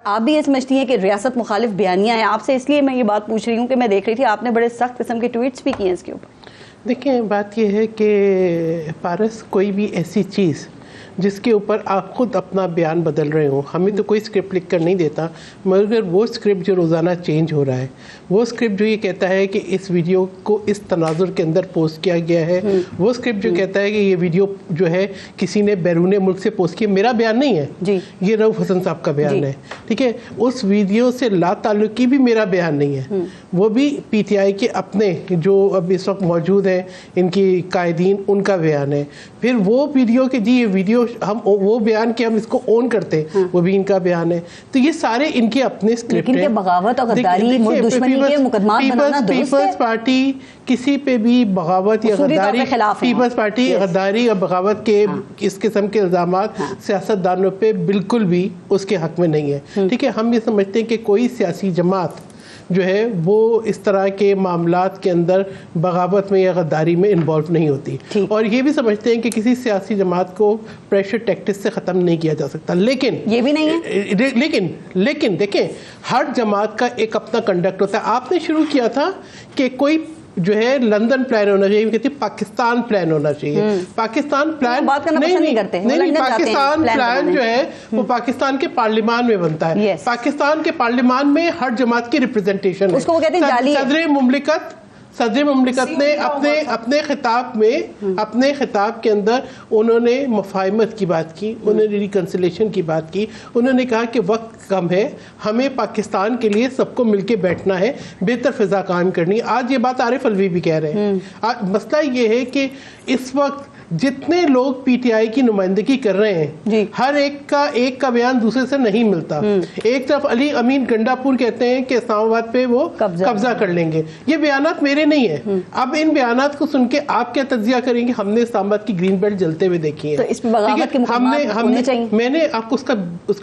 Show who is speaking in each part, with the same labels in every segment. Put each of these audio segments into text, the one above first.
Speaker 1: آپ بھی یہ سمجھتی ہیں کہ ریاست مخالف بیانیہ ہے؟ آپ سے اس لیے میں یہ بات پوچھ رہی ہوں کہ میں دیکھ رہی تھی آپ نے بڑے سخت قسم کے ٹویٹس بھی کیے ہیں اس کے اوپر.
Speaker 2: دیکھیں بات یہ ہے کہ پارس کوئی بھی ایسی چیز جس کے اوپر آپ خود اپنا بیان بدل رہے ہوں, ہمیں تو کوئی اسکرپٹ لکھ کر نہیں دیتا, مگر وہ اسکرپٹ جو روزانہ چینج ہو رہا ہے, وہ اسکرپٹ جو یہ کہتا ہے کہ اس ویڈیو کو اس تناظر کے اندر پوسٹ کیا گیا ہے, وہ اسکرپٹ جو کہتا ہے کہ یہ ویڈیو جو ہے کسی نے بیرون ملک سے پوسٹ کیا, میرا بیان نہیں ہے, یہ رؤف حسن صاحب کا بیان ہے, ٹھیک ہے, اس ویڈیو سے لا تعلقی بھی میرا بیان نہیں ہے, وہ بھی پی ٹی آئی کے اپنے جو اب اس وقت موجود ہیں ان کی قائدین ان کا بیان ہے. پھر وہ ویڈیو کہ جی یہ ویڈیو ہم وہ بیان کہ ہم اس کو اون کرتے ہیں, وہ بھی ان کا بیان ہے. تو یہ سارے ان کے اپنے اسکرپٹ ہیں.
Speaker 1: بغاوت اور غداری ملک دشمنی کے مقدمات بنانا درست ہے.
Speaker 2: پیپلز پارٹی کسی پہ بھی بغاوت یا غداری, پیپلز پارٹی غداری اور بغاوت کے اس قسم کے الزامات سیاستدانوں پہ بالکل بھی اس کے حق میں نہیں ہے, ٹھیک ہے. ہم یہ سمجھتے ہیں کہ کوئی سیاسی جماعت جو ہے وہ اس طرح کے معاملات کے اندر بغاوت میں یا غداری میں انوالو نہیں ہوتی, اور یہ بھی سمجھتے ہیں کہ کسی سیاسی جماعت کو پریشر ٹیکٹکس سے ختم نہیں کیا جا سکتا. لیکن
Speaker 1: یہ بھی نہیں ہے,
Speaker 2: لیکن دیکھیں ہر جماعت کا ایک اپنا کنڈکٹ ہوتا ہے. آپ نے شروع کیا تھا کہ کوئی جو ہے لندن پلان ہونا چاہیے, کہتی پاکستان پلان ہونا چاہیے. پاکستان پلان نہیں, پاکستان پلان جو ہے وہ پاکستان کے پارلیمان میں بنتا ہے. پاکستان کے پارلیمان میں ہر جماعت کی ریپرزنٹیشن ہے. صدر مملکت نے اپنے خطاب کے اندر انہوں نے مفاہمت کی بات کی, انہوں نے ریکنسلیشن کی بات کی, انہوں نے کہا کہ وقت کم ہے, ہمیں پاکستان کے لیے سب کو مل کے بیٹھنا ہے, بہتر فضا قائم کرنی. آج یہ بات عارف الوی بھی کہہ رہے ہیں. مسئلہ یہ ہے کہ اس وقت جتنے لوگ پی ٹی آئی کی نمائندگی کر رہے ہیں ہر ایک کا بیان دوسرے سے نہیں ملتا. ایک طرف علی امین گنڈا پور کہتے ہیں کہ اسلام آباد پہ وہ قبضہ کر لیں گے. یہ بیانات میرے نہیں ہیں. اب ان بیانات کو سن کے آپ کیا تجزیہ کریں گے؟ ہم نے اسلام آباد کی گرین بیلٹ جلتے ہوئے دیکھی ہے. میں نے آپ کو اس کا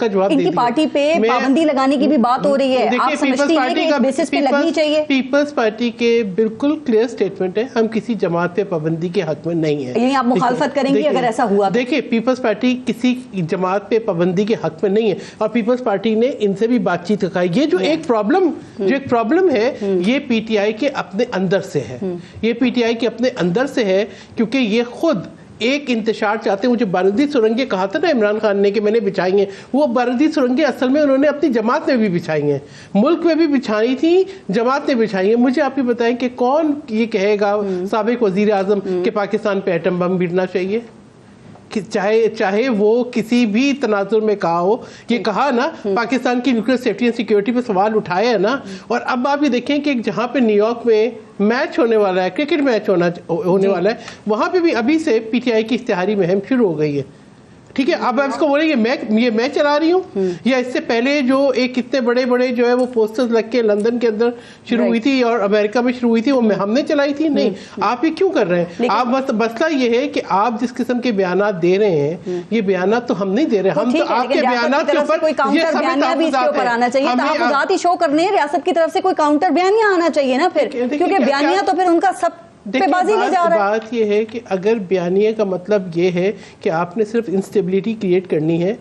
Speaker 2: جواب دے دیا.
Speaker 1: پارٹی پہ پابندی لگانے کی بھی بات ہو رہی ہے. آپ سمجھتی ہیں کہ اس بیسس پہ لگنی چاہیے؟
Speaker 2: پیپلز پارٹی کے بالکل کلیئر اسٹیٹمنٹ ہے, ہم کسی جماعت پہ پابندی کے حق میں نہیں ہیں.
Speaker 1: مخالفت کریں گے اگر ایسا ہوا؟
Speaker 2: دیکھیں پیپلز پارٹی کسی جماعت پہ پابندی کے حق میں نہیں ہے, اور پیپلز پارٹی نے ان سے بھی بات چیت کرائی. یہ جو ایک پرابلم ہے یہ پی ٹی آئی کے اپنے اندر سے ہے, یہ پی ٹی آئی کے اپنے اندر سے ہے, کیونکہ یہ خود ایک انتشار چاہتے ہیں. وہ جو بارودی سرنگیں کہا تھا نا عمران خان نے کہ میں نے بچائی ہیں, وہ بارودی سرنگیں اصل میں انہوں نے اپنی جماعت میں بھی بچھائی ہیں, ملک میں بھی بچھائی تھی, جماعت نے بچھائی ہیں. مجھے آپ یہ بتائیں کہ کون یہ کہے گا سابق وزیر اعظم کہ پاکستان پہ ایٹم بم گرنا چاہیے؟ چاہے وہ کسی بھی تناظر میں کہا ہو, یہ کہا نا پاکستان کی نیوکلیئر سیفٹی اینڈ سیکیورٹی پہ سوال اٹھایا ہے نا. اور اب آپ یہ دیکھیں کہ جہاں پہ نیو یارک میں میچ ہونے والا ہے, کرکٹ میچ ہونے والا ہے, وہاں پہ بھی ابھی سے پی ٹی آئی کی اشتہاری مہم شروع ہو گئی ہے. ٹھیک ہے, اب اس کو بولیں یہ میں چلا رہی ہوں, یا اس سے پہلے جو ایک اتنے بڑے جو ہے وہ پوسٹرز لگ کے لندن کے اندر شروع ہوئی تھی اور امریکہ میں شروع ہوئی تھی, وہ ہم نے چلائی تھی؟ نہیں. آپ یہ کیوں کر رہے ہیں؟ آپ مسئلہ یہ ہے کہ آپ جس قسم کے بیانات دے رہے ہیں, یہ بیانات تو ہم نہیں دے رہے. ہم تو آپ کے بیانات کے اوپر
Speaker 1: آنا چاہیے, تحفظات ہی شو کرنے ہیں. ریاست کی طرف سے کوئی کاؤنٹر بیانیہ آنا چاہیے نا پھر, کیونکہ بیانیہ تو پھر ان کا سب
Speaker 2: بات یہ ہے کہ اگر بیانیے کا مطلب یہ ہے کہ آپ نے صرف انسٹیبلٹی کریٹ کرنی ہے,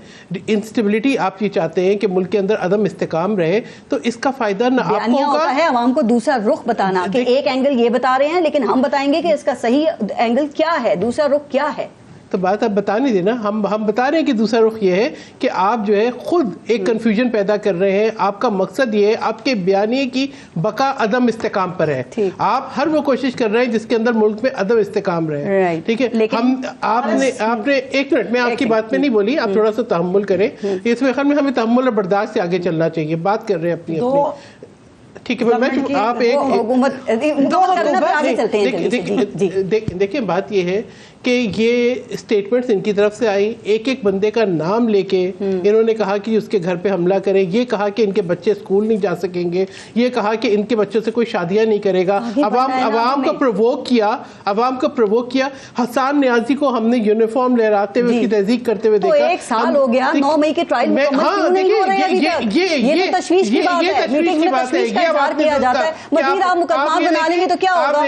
Speaker 2: انسٹیبلٹی آپ یہ چاہتے ہیں کہ ملک کے اندر عدم استحکام رہے, تو اس کا فائدہ نہ آپ کو ہوگا.
Speaker 1: ہے عوام کو دوسرا رخ بتانا کہ ایک اینگل یہ بتا رہے ہیں, لیکن ہم بتائیں گے کہ اس کا صحیح اینگل کیا ہے, دوسرا رخ کیا ہے.
Speaker 2: تو بات آپ بتا نہیں دینا, ہم بتا رہے ہیں کہ دوسرا رخ یہ ہے کہ آپ جو ہے خود ایک کنفیوژن پیدا کر رہے ہیں. آپ کا مقصد یہ ہے, آپ کے بیانیے کی بقا عدم استحکام پر ہے. آپ ہر وہ کوشش کر رہے ہیں جس کے اندر ملک میں عدم استحکام رہے. ٹھیک ہے, آپ نے ایک منٹ میں آپ کی بات میں نہیں بولی, آپ تھوڑا سا تحمل کریں. اس میں خیال میں ہمیں تحمل اور برداشت سے آگے چلنا چاہیے. بات کر رہے ہیں اپنی ٹھیک ہے. آپ دیکھیں بات یہ ہے کہ یہ اسٹیٹمنٹس ان کی طرف سے آئی, ایک بندے کا نام لے کے انہوں نے کہا کہ اس کے گھر پہ حملہ کریں, یہ کہا کہ ان کے بچے اسکول نہیں جا سکیں گے, یہ کہا کہ ان کے بچوں سے کوئی شادیاں نہیں کرے گا. عوام کو پرووک کیا. حسان نیازی کو ہم نے یونیفارم لہراتے ہوئے اس کی تہذیب کرتے ہوئے دیکھا.
Speaker 1: 1 سال ہو گیا, 9 مئی کے ٹرائل تشویش کی بات ہے, میٹنگ میں تشویش کا اظہار کیا جاتا ہے. مزید آپ مقدمات بنا لیں گے تو کیا ہوگا؟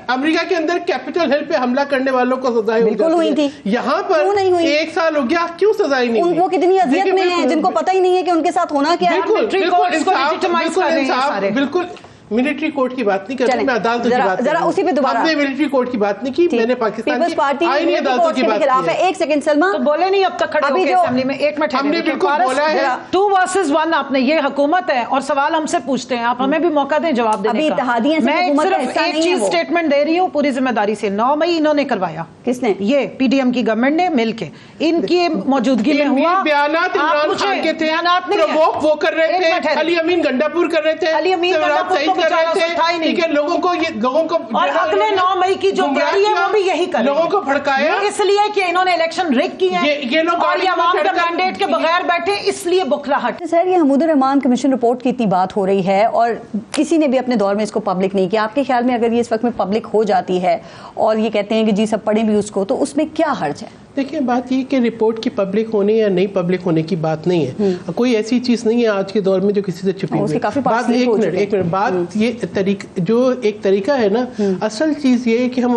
Speaker 2: امریکہ کے اندر کیپٹل ہل پہ حملہ کرنے والوں کو سزائیں
Speaker 1: بالکل ہوئی تھی,
Speaker 2: یہاں پر 1 سال ہو گیا, کیوں سزائیں نہیں ہوئی؟
Speaker 1: وہ کتنی اذیت میں ہیں جن کو پتہ ہی نہیں ہے کہ ان کے ساتھ ہونا کیا ہے.
Speaker 2: بالکل ملٹری کورٹ کی بات نہیں کر رہی میں, عدالتوں کی بات
Speaker 1: ذرا اسی پہ دوبارہ.
Speaker 2: ہم نے ملٹری کورٹ کی بات نہیں کی, میں نے پاکستان
Speaker 1: پیپلز پارٹی
Speaker 2: آئینی عدالتوں کی بات کی ہے.
Speaker 1: ایک سیکنڈ سلما
Speaker 3: بولے نہیں اب تک کھڑے ہو کے اسمبلی میں, ایک منٹ
Speaker 2: ہم نے بالکل بولا ہے
Speaker 3: 2 versus 1. آپ نے یہ حکومت ہے اور سوال ہم سے پوچھتے ہیں, آپ ہمیں بھی موقع دیں جواب دینے کا. میں صرف ایک چیز اسٹیٹمنٹ دے رہی ہوں پوری ذمہ داری سے. 9 مئی انہوں نے کروایا.
Speaker 1: کس نے؟
Speaker 3: یہ پی ڈی ایم کی گورنمنٹ نے مل کے, ان کی موجودگی میں ہوا.
Speaker 2: بیانات عمران خان کے تھے, پرووک وہ کر رہے تھے, علی امین گنڈاپور کر رہے تھے,
Speaker 3: علی امین گنڈاپور تو بیچارہ تھا ہی نہیں,
Speaker 2: لوگوں کو
Speaker 3: اور اگلے 9 مئی کی جو تیاری ہے وہ بھی یہی کر
Speaker 2: لوگوں کو بھڑکایا
Speaker 3: اس لیے کہ انہوں نے الیکشن ریگ کی ہے,
Speaker 2: یہ لوگ
Speaker 3: اور یہ عوام کے مینڈیٹ کے بغیر بیٹھے, اس لیے بکھلاہٹ.
Speaker 1: سر یہ حمود الرحمان کمیشن رپورٹ کی اتنی بات ہو رہی ہے اور کسی نے بھی اپنے دور میں اس کو پبلک نہیں کیا. آپ کے خیال میں اگر یہ اس وقت میں پبلک ہو جاتی ہے اور یہ کہتے ہیں کہ جی سب پڑھیں بھی اس کو, تو اس میں کیا حرج ہے؟
Speaker 2: دیکھیں بات یہ کہ رپورٹ کی پبلک ہونے یا نہیں پبلک ہونے کی بات نہیں ہے, کوئی ایسی چیز نہیں ہے آج کے دور میں جو کسی سے چھپی ہوئی. بات ایک منٹ بات یہ جو ایک طریقہ ہے نا, اصل چیز یہ ہے کہ ہم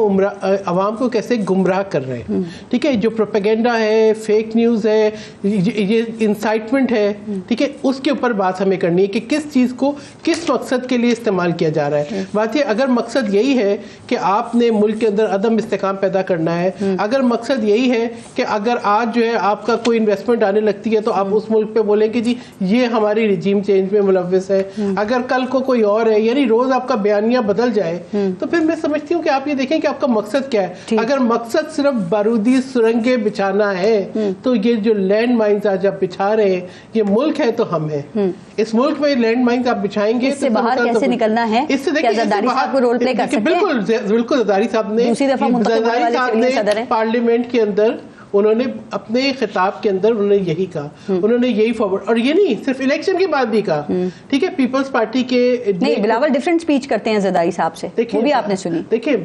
Speaker 2: عوام کو کیسے گمراہ کر رہے ہیں. ٹھیک ہے, جو پروپیگنڈا ہے, فیک نیوز ہے, یہ انسائٹمنٹ ہے, ٹھیک ہے, اس کے اوپر بات ہمیں کرنی ہے کہ کس چیز کو کس مقصد کے لیے استعمال کیا جا رہا ہے. بات یہ اگر مقصد یہی ہے کہ آپ نے ملک کے اندر عدم استحکام پیدا کرنا ہے, اگر مقصد یہی ہے کہ اگر آج جو ہے آپ کا کوئی انویسٹمنٹ آنے لگتی ہے تو آپ اس ملک پہ بولیں کہ جی یہ ہماری رجیم چینج میں ملوث ہے, اگر کل کو کوئی اور ہے, یعنی روز آپ کا بیانیہ بدل جائے, تو پھر میں سمجھتی ہوں کہ آپ یہ دیکھیں کہ آپ کا مقصد کیا ہے. اگر مقصد صرف بارودی سرنگیں بچھانا ہے تو یہ جو لینڈ مائنز آج آپ بچھا رہے ہیں, یہ ملک ہے تو ہم ہیں. اس ملک میں لینڈ مائنز آپ بچھائیں گے,
Speaker 1: اس سے باہر کیسے نکلنا ہے؟
Speaker 2: اس سے دیکھیں زرداری صاحب کو رول پلے کر سکتے ہیں. بالکل زرداری صاحب نے پارلیمنٹ کے اندر انہوں نے اپنے خطاب کے اندر انہوں نے یہی کہا, انہوں نے یہی فارورڈ, اور یہ نہیں صرف الیکشن کے بعد بھی کہا. ٹھیک ہے, پیپلز پارٹی کے
Speaker 1: نہیں, بلاول ڈیفرنٹ سپیچ کرتے ہیں زرداری صاحب سے, وہ بھی آپ نے سنی.
Speaker 2: دیکھیں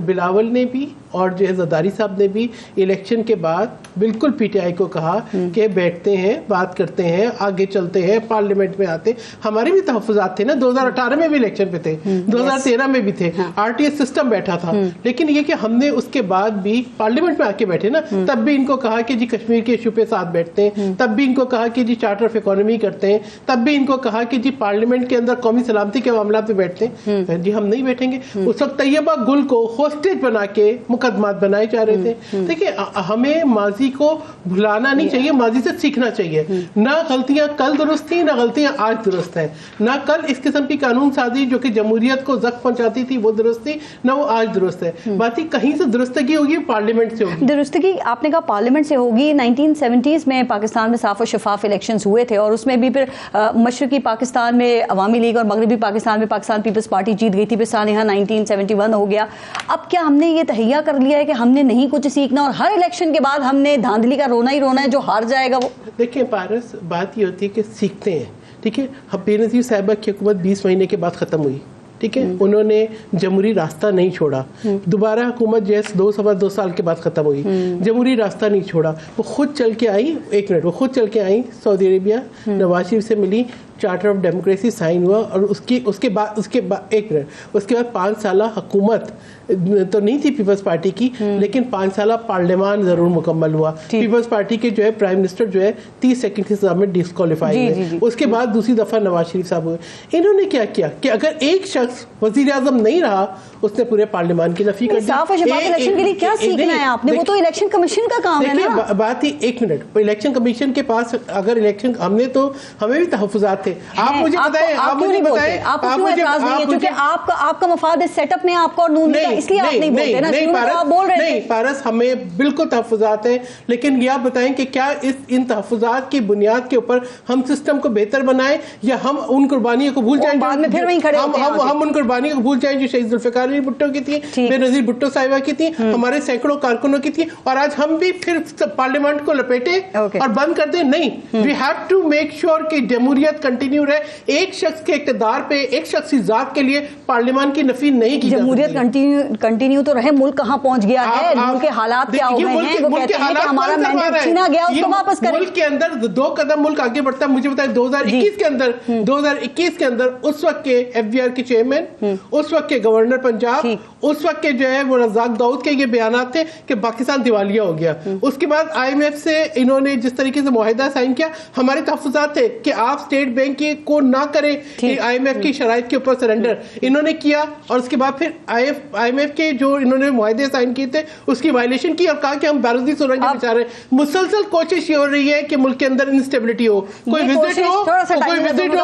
Speaker 2: بلاول نے بھی اور جو ہے زرداری صاحب نے بھی الیکشن کے بعد بالکل پی ٹی آئی کو کہا کہ بیٹھتے ہیں, بات کرتے ہیں, آگے چلتے ہیں, پارلیمنٹ میں آتے. ہمارے بھی تحفظات تھے نا, 2018 میں بھی الیکشن پہ تھے, 2013 میں بھی تھے, آر ٹی ایس سسٹم بیٹھا تھا, لیکن یہ کہ ہم نے اس کے بعد بھی پارلیمنٹ میں آ کے بیٹھے نا, تب بھی ان کو کہا کہ جی کشمیر کے ایشو پہ ساتھ بیٹھتے ہیں, تب بھی ان کو کہا کہ جی چارٹر آف اکانومی کرتے ہیں, تب بھی ان کو کہا کہ جی پارلیمنٹ کے اندر قومی سلامتی کے معاملات پہ بیٹھتے ہیں. جی ہم نہیں بیٹھیں گے. اس وقت طیبہ گل کو ہوسٹیج بنا کے مقدمات بنائے جا رہے تھے. دیکھیں ہمیں ماضی کو بھلانا نہیں چاہیے, ماضی سے سیکھنا چاہیے. نہ غلطیاں کل درست تھیں, نہ غلطیاں آج درست ہیں. نہ کل اس قسم کی قانون سازی جو کہ جمہوریت کو زخم پہنچاتی تھی وہ درست تھی, نہ وہ آج درست ہے. بات ہی کہیں سے درستگی ہوگی پارلیمنٹ سے ہوگی.
Speaker 1: درستگی آپ نے کہا پارلیمنٹ سے ہوگی. 1970s میں پاکستان میں صاف و شفاف الیکشنز ہوئے تھے, اور اس میں بھی پھر مشرقی پاکستان میں عوامی لیگ اور مغربی پاکستان میں پاکستان پیپلز پارٹی جیت گئی تھی. پھر سانحہ 1971 ہو گیا. اب کیا ہم نے یہ تہیہ کر لیا ہے کہ ہم نے نہیں کچھ سیکھنا اور ہر الیکشن کے بعد ہم نے دھاندلی کا رونا ہی رونا ہے, جو ہار جائے گا وہ؟
Speaker 2: دیکھیں پارس, بات یہ ہوتی ہے کہ سیکھتے ہیں. ٹھیک ہے, بے نظیر صاحبہ کی حکومت 20 مہینے کے بعد ختم ہوئی. ٹھیک ہے, انہوں نے جمہوری راستہ نہیں چھوڑا. دوبارہ حکومت جو ہے 2 سال کے بعد ختم ہوئی, جمہوری راستہ نہیں چھوڑا. وہ خود چل کے آئی, ایک منٹ, وہ خود چل کے آئی سعودی عربیہ, نواز شریف سے ملی, چارٹر آف ڈیموکریسی سائن ہوا, اور اس کے بعد 5 سالہ حکومت تو نہیں تھی پیپلز پارٹی کی, لیکن 5 سالہ پارلیمان ضرور مکمل ہوا. پیپلز پارٹی کے جو ہے پرائم منسٹر جو ہے 30 سیکنڈ کے سزا میں ڈسکوالیفائی ہوئے. اس کے بعد دوسری دفعہ نواز شریف صاحب ہوئے. انہوں نے کیا کیا کہ اگر ایک شخص وزیر اعظم نہیں رہا, اس نے پورے پارلیمان کی نفی کر دی.
Speaker 1: صاف و شفاف الیکشن کے لیے کیا سیکھنا ہے آپ نے؟ وہ تو الیکشن کمیشن کا کام ہے نا.
Speaker 2: بات ہی ایک منٹ, الیکشن کمیشن کے پاس اگر الیکشن, ہمیں بھی تحفظات تھے. آپ مجھے بتائیں,
Speaker 1: آپ کیوں اعتراض نہیں ہے؟ کیونکہ آپ کا مفاد اس سیٹ اپ میں آپ کو اور نون کا, اس لیے آپ نہیں بولتے نا, شروع میں آپ بول رہے تھے.
Speaker 2: نہیں پارس, ہمیں بالکل تحفظات ہیں, لیکن یہ آپ بتائیں کہ کیا ان تحفظات کی بنیاد کے اوپر ہم سسٹم کو بہتر بنائیں, یا ہم ان قربانیوں کو بھول جائیں, ہم ان قربانیوں کو بھول جائیں جو شہید ذوالفقار علی بھٹو کی تھی, بے نظیر بھٹو صاحبہ کی تھی, ہمارے سینکڑوں کارکنوں کی تھی, اور آج ہم بھی پھر پارلیمنٹ کو لپیٹے اور بند کر دیں؟ نہیں, we have to make sure کہ جمہوریت کنٹینیو رہے. ایک شخص کے اقتدار پہ ایک شخصی ذات کے لیے پارلیمان کی نفی نہیں کی.
Speaker 1: جمہوریت کنٹینیو تو رہے, ملک کہاں پہنچ گیا ہے, ملک کے حالات کیا ہو گئے ہیں, وہ کہتے ہیں کہ ہمارا مینڈیٹ چھینا گیا, اس کو واپس کریں.
Speaker 2: ملک کے اندر 2 قدم ملک آگے بڑھتا ہے. مجھے بتائیں 2021 کے اندر اس وقت کے ایف بی آر کے چیئرمین, اس وقت کے گورنر پنجاب, اس وقت کے جو ہے وہ رزاق داؤد کے یہ بیانات تھے کہ پاکستان دیوالیہ ہو گیا. اس کے بعد آئی ایم ایف سے انہوں نے جس طریقے سے معاہدہ سائن کیا, ہمارے تحفظات تھے کہ آپ اسٹیٹ بینک کو نہ کریں آئی ایم ایف کی شرائط کے اوپر سرنڈر, انہوں نے کیا. اور اس کے بعد پھر آئی ایم ایف کے جو انہوں نے معاہدے سائن کیے تھے اس کی وائلیشن کی اور کہا کہ ہم بارودی سرنگ کے بچا رہے ہیں. مسلسل کوشش یہ ہو رہی ہے کہ ملک کے اندر انسٹیبلٹی ہو, کوئی وزٹ ہو,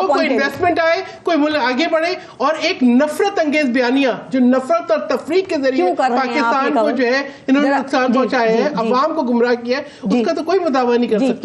Speaker 2: کوئی انویسٹمنٹ آئے, کوئی ملک آگے بڑھے, اور ایک نفرت انگیز بیانیہ جو نفرت اور تفریق کے ذریعے پاکستان کو جو ہے انہوں نے نقصان پہنچایا ہے, عوام کو گمراہ کیا ہے, اس کا تو کوئی مداوع نہیں کر سکتا.